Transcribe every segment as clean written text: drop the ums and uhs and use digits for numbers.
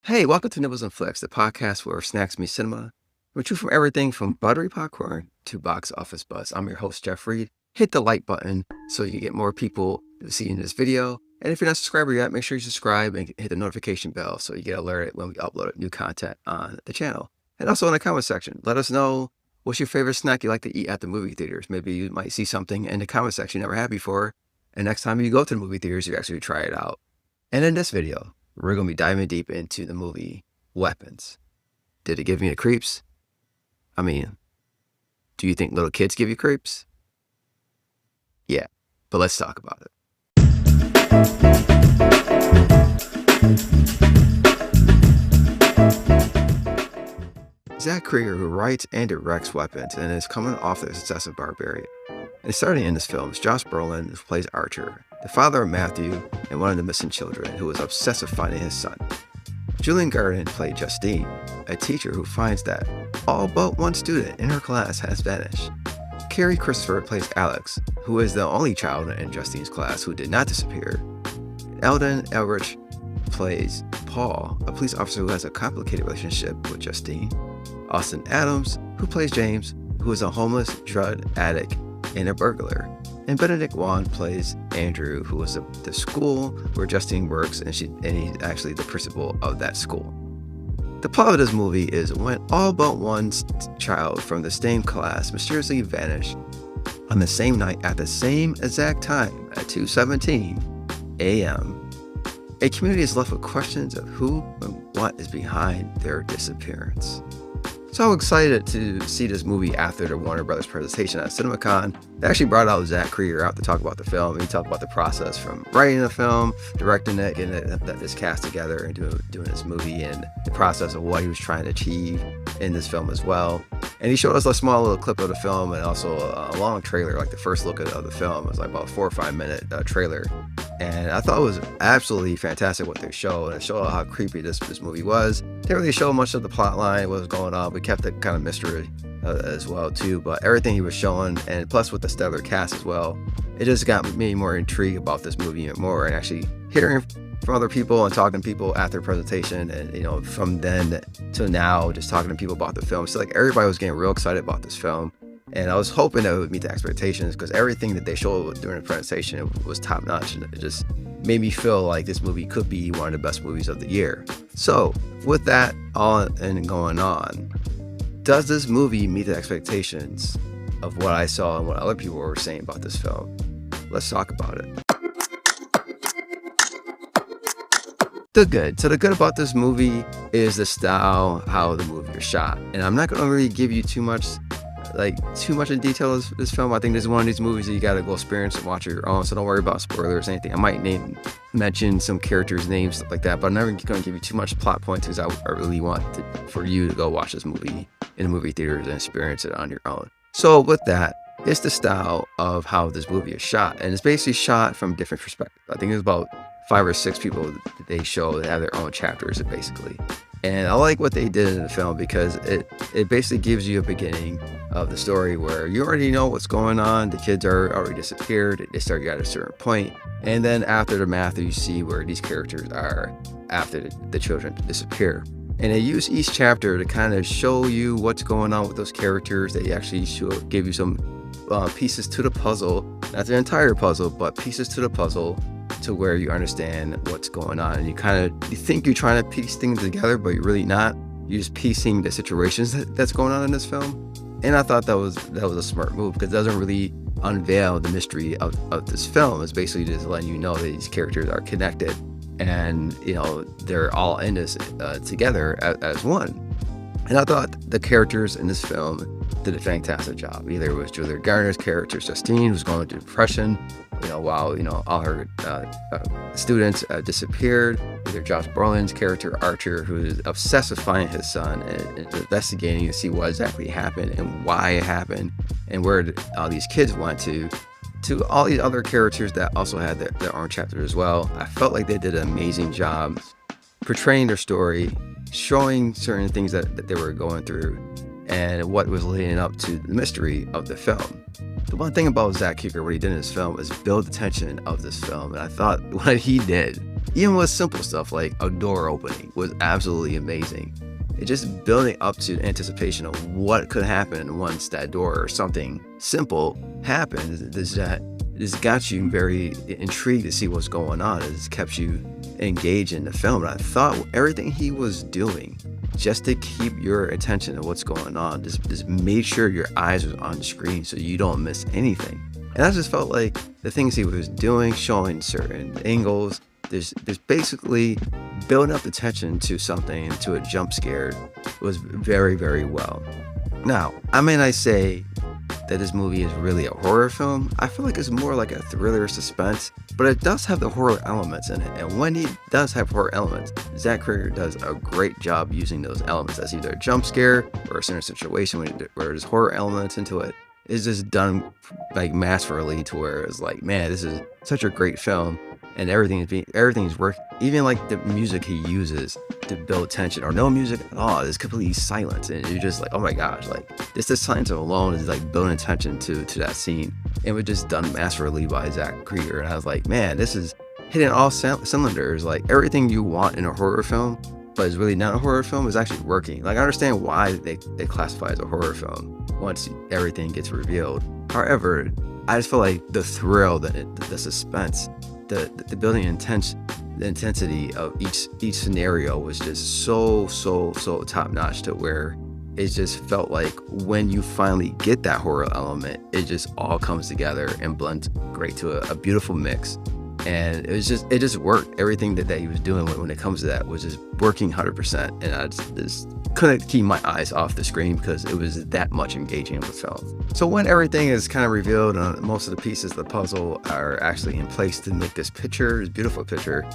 Hey, welcome to NibblenFlix, the podcast where snacks meet cinema. We're true from everything from buttery popcorn to box office buzz. I'm your host, Jeff Reed. Hit the like button so you get more people to see in this video. And if you're not a subscriber yet, make sure you subscribe and hit the notification bell so you get alerted when we upload new content on the channel. And also in the comment section, let us know what's your favorite snack you like to eat at the movie theaters. Maybe you might see something in the comment section you never had before. And next time you go to the movie theaters, you actually try it out. And in this video, we're going to be diving deep into the movie Weapons. Did it give me the creeps? I mean, do you think little kids give you creeps? Yeah, but let's talk about it. Zach Krieger, who writes and directs Weapons and is coming off the success of Barbarian. And starting in this film is Josh Brolin, who plays Archer, the father of Matthew and one of the missing children who is obsessed with finding his son. Julian Garden played Justine, a teacher who finds that all but one student in her class has vanished. Carrie Christopher plays Alex, who is the only child in Justine's class who did not disappear. Eldon Elrich plays Paul, a police officer who has a complicated relationship with Justine. Austin Adams, who plays James, who is a homeless drug addict and a burglar. And Benedict Wong plays Andrew, who is the school where Justine works, and he's actually the principal of that school. The plot of this movie is when all but one child from the same class mysteriously vanished on the same night at the same exact time at 2:17 a.m. A community is left with questions of who and what is behind their disappearance. So excited to see this movie after the Warner Brothers presentation at CinemaCon. They actually brought out Zach Krieger out to talk about the film. And he talked about the process from writing the film, directing it, getting this cast together, and doing this movie, and the process of what he was trying to achieve in this film as well. And he showed us a small little clip of the film and also a long trailer, like the first look of the film. It was like about a 4 or 5 minute trailer. And I thought it was absolutely fantastic what they showed. And it showed how creepy this movie was. Didn't really show much of the plot line, what was going on. We kept it kind of mystery as well too. But everything he was showing, and plus with the stellar cast as well, it just got me more intrigued about this movie even more. And actually hearing from other people and talking to people after the presentation, and from then to now, just talking to people about the film. So like everybody was getting real excited about this film. And I was hoping that it would meet the expectations, because everything that they showed during the presentation was top notch, and it just made me feel like this movie could be one of the best movies of the year. So with that all and going on, does this movie meet the expectations of what I saw and what other people were saying about this film? Let's talk about it. The good. So the good about this movie is the style, how the movie is shot. And I'm not going to really give you too much in detail of this film. I think this is one of these movies that you gotta go experience and watch on your own, so don't worry about spoilers or anything. I might mention some characters' names, stuff like that, but I'm never gonna give you too much plot points, because I really want for you to go watch this movie in the movie theaters and experience it on your own. So with that, it's the style of how this movie is shot, and it's basically shot from different perspectives. I think there's about 5 or 6 people that they show that have their own chapters, basically. And I like what they did in the film, because it basically gives you a beginning of the story where you already know what's going on. The kids are already disappeared. They start at a certain point. And then after the math, you see where these characters are after the children disappear. And they use each chapter to kind of show you what's going on with those characters. They actually give you some pieces to the puzzle. Not the entire puzzle, but pieces to the puzzle, to where you understand what's going on. And you think you're trying to piece things together, but you're really not. You're just piecing the situations that's going on in this film. And I thought that was a smart move, because it doesn't really unveil the mystery of this film. It's basically just letting you know that these characters are connected, and they're all in this together as one. And I thought the characters in this film did a fantastic job. Either it was Julia Garner's character, Justine, who's going through depression, while all her students disappeared. Either Josh Brolin's character, Archer, who is obsessed with finding his son and investigating to see what exactly happened and why it happened, and where all these kids went to all these other characters that also had their own chapters as well. I felt like they did an amazing job portraying their story, showing certain things that they were going through, and what was leading up to the mystery of the film. The one thing about Zach Krieger, what he did in this film, is build the tension of this film. And I thought what he did Even with simple stuff like a door opening was absolutely amazing. It just building up to the anticipation of what could happen once that door or something simple happens. This got you very intrigued to see what's going on. It's kept you engaged in the film. And I thought everything he was doing just to keep your attention to what's going on, just made sure your eyes was on the screen so you don't miss anything. And I just felt like the things he was doing, showing certain angles, there's basically building up the tension to something, to a jump scare, was very, very well. Now, I may not say that this movie is really a horror film. I feel like it's more like a thriller suspense, but it does have the horror elements in it. And when it does have horror elements, Zach Cregger does a great job using those elements as either a jump scare or a certain situation where there's horror elements into it. It's just done like masterfully to where it's like, man, this is such a great film. And everything's working. Even like the music he uses to build tension, or no music at all, it's completely silent, and you're just like, oh my gosh, like this silence alone is like building tension to that scene. And it was just done masterfully by Zach Cregger, and I was like, man, this is hitting all cylinders. Like everything you want in a horror film, but it's really not a horror film, is actually working. Like I understand why they classify it as a horror film once everything gets revealed. However, I just feel like the thrill, the suspense, the building the intensity of each scenario was just so top notch, to where it just felt like when you finally get that horror element, it just all comes together and blends great to a beautiful mix. And it just worked. Everything that he was doing when it comes to that was just working 100%. And I just couldn't keep my eyes off the screen because it was that much engaging of a film. So when everything is kind of revealed, most of the pieces of the puzzle are actually in place to make this beautiful picture,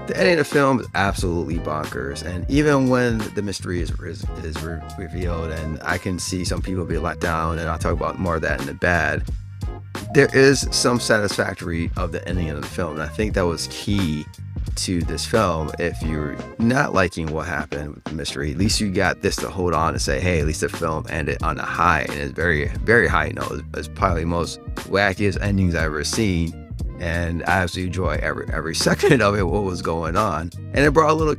the ending of the film is absolutely bonkers. And even when the mystery is revealed, and I can see some people be let down, and I'll talk about more of that in the bad, there is some satisfactory of the ending of the film. And I think that was key to this film. If you're not liking what happened with the mystery, at least you got this to hold on and say, hey, at least the film ended on a high, and it's very, very high note. It's probably the most wackiest endings I've ever seen. And I absolutely enjoy every second of it, what was going on. And it brought a little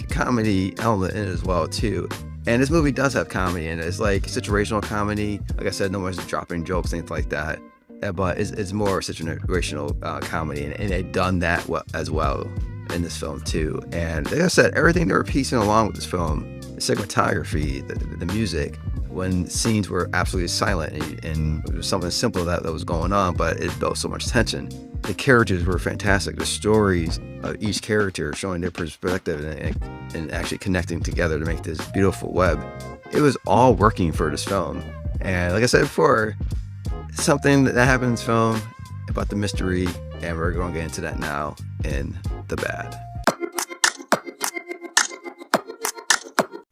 comedy element in it as well too. And this movie does have comedy in it. It's like situational comedy. Like I said, no one's dropping jokes, things like that. But it's more situational comedy, and they've done that as well in this film too. And like I said, everything they were piecing along with this film, the cinematography, the music, when scenes were absolutely silent and it was something simple that was going on, but it built so much tension. The characters were fantastic. The stories of each character showing their perspective and actually connecting together to make this beautiful web. It was all working for this film. And like I said before, something that happened in this film about the mystery, and we're going to get into that now in the bad.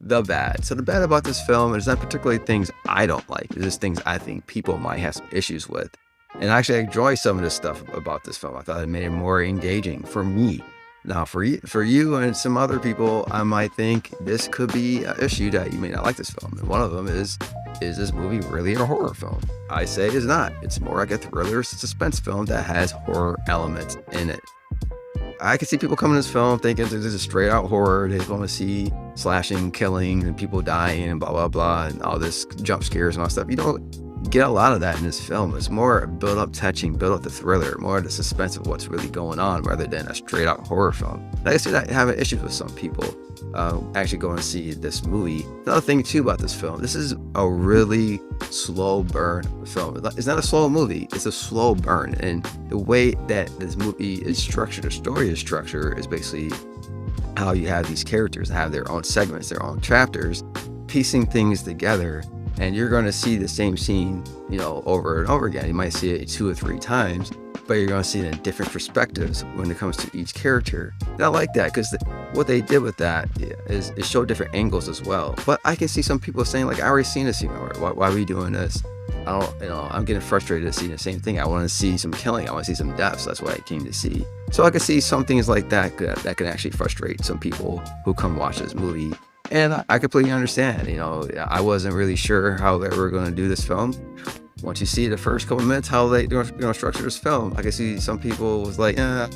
The bad. So the bad about this film is not particularly things I don't like. It's just things I think people might have some issues with. And actually I enjoy some of this stuff about this film. I thought it made it more engaging for me. Now for you and some other people, I might think this could be an issue that you may not like this film. And one of them is this movie really a horror film? I say it's not. It's more like a thriller suspense film that has horror elements in it. I can see people coming to this film thinking this is a straight out horror. They want to see slashing, killing, and people dying and blah, blah, blah, and all this jump scares and all that stuff. You don't get a lot of that in this film. It's more build up tension, build up the thriller, more the suspense of what's really going on rather than a straight out horror film. Like I said, I have issues with some people actually going to see this movie. Another thing too about this film, this is a really slow burn film. It's not a slow movie, it's a slow burn. And the way that this movie is structured, the story is structured, is basically how you have these characters have their own segments, their own chapters, piecing things together. And you're going to see the same scene, over and over again. You might see it 2 or 3 times, but you're going to see it in different perspectives when it comes to each character. And I like that because what they did with that is it showed different angles as well. But I can see some people saying, like, I already seen this scene. Why are we doing this? I'm getting frustrated to see the same thing. I want to see some killing. I want to see some deaths. That's what I came to see. So I can see some things like that can actually frustrate some people who come watch this movie. And I completely understand. I wasn't really sure how they were going to do this film. once you see the first couple minutes how they structure this film, I can see some people was like, I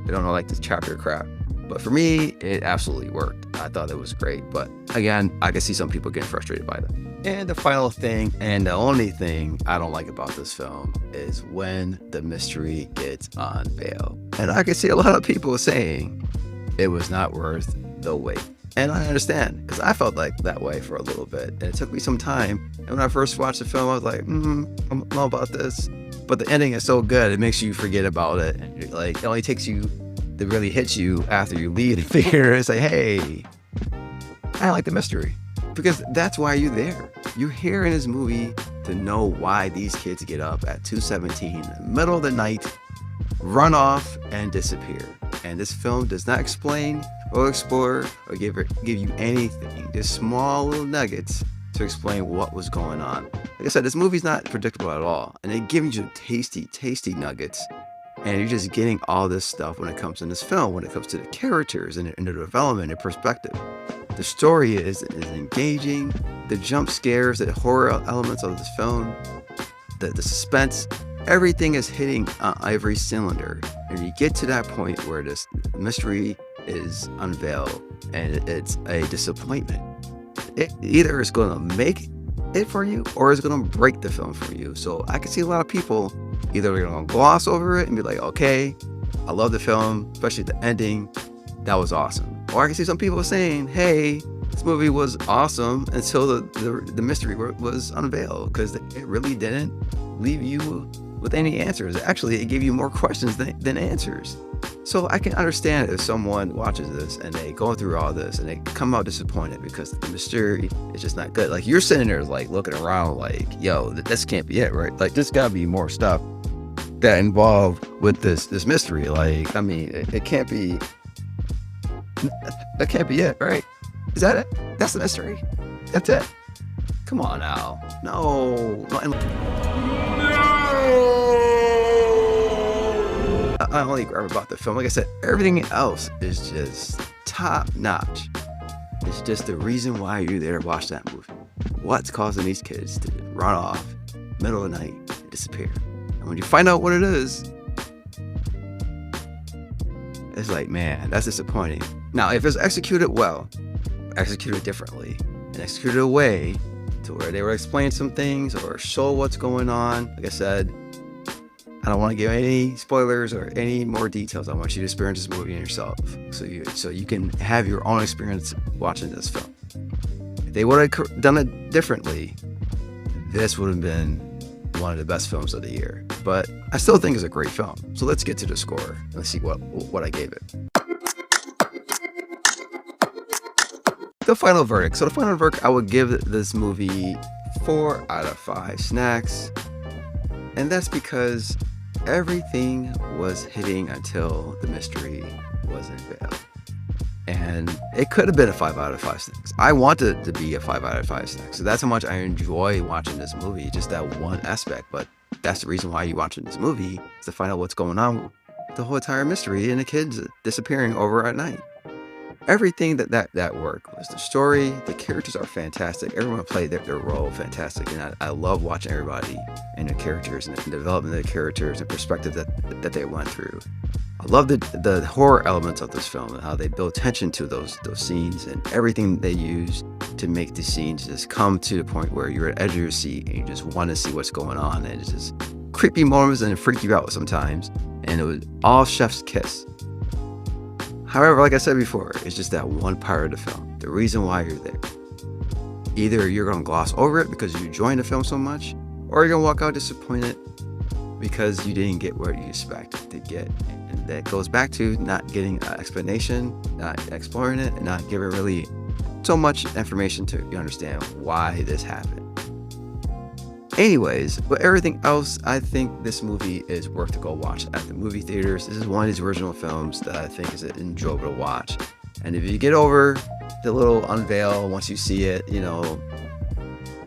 don't know, like this chapter crap. But for me, it absolutely worked. I thought it was great. But again, I can see some people getting frustrated by that. And the final thing, and the only thing I don't like about this film, is when the mystery gets unveiled. And I can see a lot of people saying it was not worth the wait. And I understand, because I felt like that way for a little bit. And it took me some time. And when I first watched the film, I was like, I don't know about this. But the ending is so good, it makes you forget about it. And it only takes you, it really hits you after you leave the theater and say, hey, I like the mystery. Because that's why you're there. You're here in this movie to know why these kids get up at 2:17 in the middle of the night, run off, and disappear. And this film does not explain or explore or give you anything. Just small little nuggets to explain what was going on. Like I said, this movie's not predictable at all. And it gives you tasty nuggets. And you're just getting all this stuff when it comes in this film, when it comes to the characters and the development and perspective. The story is engaging. The jump scares, the horror elements of this film, the suspense, everything is hitting on every cylinder. And you get to that point where this mystery is unveiled and it's a disappointment. It either is going to make it for you or it's going to break the film for you. So I can see a lot of people either they're going to gloss over it and be like, okay, I love the film, especially the ending. That was awesome. Or I can see some people saying, hey, this movie was awesome until the mystery was unveiled, because it really didn't leave you with any answers. Actually, it gave you more questions than answers. So I can understand if someone watches this and they go through all this and they come out disappointed because the mystery is just not good. Like, you're sitting there like looking around like, yo, this can't be it, right? Like, there's gotta be more stuff that involved with this mystery. Like, I mean, it can't be, that can't be it, right? Is that it? That's the mystery? That's it? Come on now. No. I only grab about the film. Like I said, everything else is just top notch. It's just the reason why you're there to watch that movie. What's causing these kids to run off middle of the night and disappear? And when you find out what it is, it's like, man, that's disappointing. Now, if it's executed well, executed differently, and executed a way to where they would explain some things or show what's going on, like I said, I don't want to give any spoilers or any more details. I want you to experience this movie yourself, so you can have your own experience watching this film. If they would have done it differently, this would have been one of the best films of the year. But I still think it's a great film. So let's get to the score. Let's see what I gave it. The final verdict. So the final verdict, I would give this movie 4 out of 5 snacks. And that's because everything was hitting until the mystery was unveiled. And it could have been a 5 out of 5 snacks. I wanted it to be a 5 out of 5 snacks. So that's how much I enjoy watching this movie, just that one aspect. But that's the reason why you're watching this movie, is to find out what's going on with the whole entire mystery and the kids disappearing over at night. Everything that worked was the story. The characters are fantastic. Everyone played their role fantastic. And I love watching everybody and their characters and the development of the characters and perspective that they went through. I love the horror elements of this film and how they build tension to those scenes and everything they use to make the scenes just come to the point where you're at the edge of your seat and you just want to see what's going on. And it's just creepy moments and it freak you out sometimes. And it was all chef's kiss. However, like I said before, it's just that one part of the film, the reason why you're there. Either you're going to gloss over it because you enjoyed the film so much, or you're going to walk out disappointed because you didn't get what you expected to get. And that goes back to not getting an explanation, not exploring it, and not giving really so much information to understand why this happened. Anyways, but everything else, I think this movie is worth to go watch at the movie theaters. This is one of these original films that I think is enjoyable to watch. And if you get over the little unveil once you see it, you know,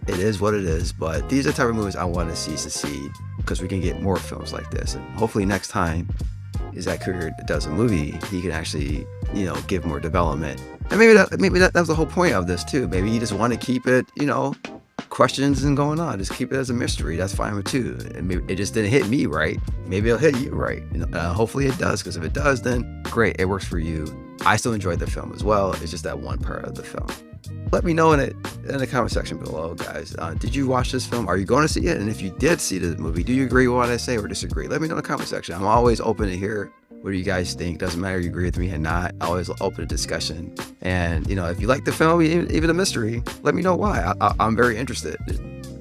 it is what it is. But these are the type of movies I want to see because we can get more films like this. And hopefully next time Zach Kruger does a movie, he can actually, you know, give more development. And maybe that was the whole point of this too. Maybe you just want to keep it, you know, questions isn't going on, just keep it as a mystery. That's fine too. And maybe it just didn't hit me right. Maybe it'll hit you right. Hopefully it does, because if it does, then great, it works for you. I still enjoyed the film as well. It's just that one part of the film. Let me know in the comment section below, guys. Did you watch this film? Are you going to see it? And if you did see the movie, do you agree with what I say or disagree? Let me know in the comment section. I'm always open to hear what do you guys think. Doesn't matter if you agree with me or not. Always open to discussion. And if you like the film, even the mystery, let me know why. I'm very interested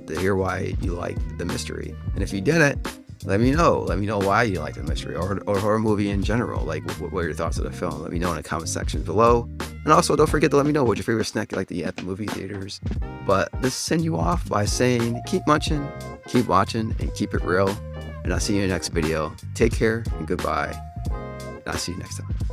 to hear why you like the mystery. And if you didn't, let me know. Let me know why you like the mystery or horror movie in general. Like, what are your thoughts of the film? Let me know in the comment section below. And also, don't forget to let me know what your favorite snack you like to eat at the movie theaters. But let's send you off by saying, keep munching, keep watching, and keep it real. And I'll see you in the next video. Take care and goodbye. And I'll see you next time.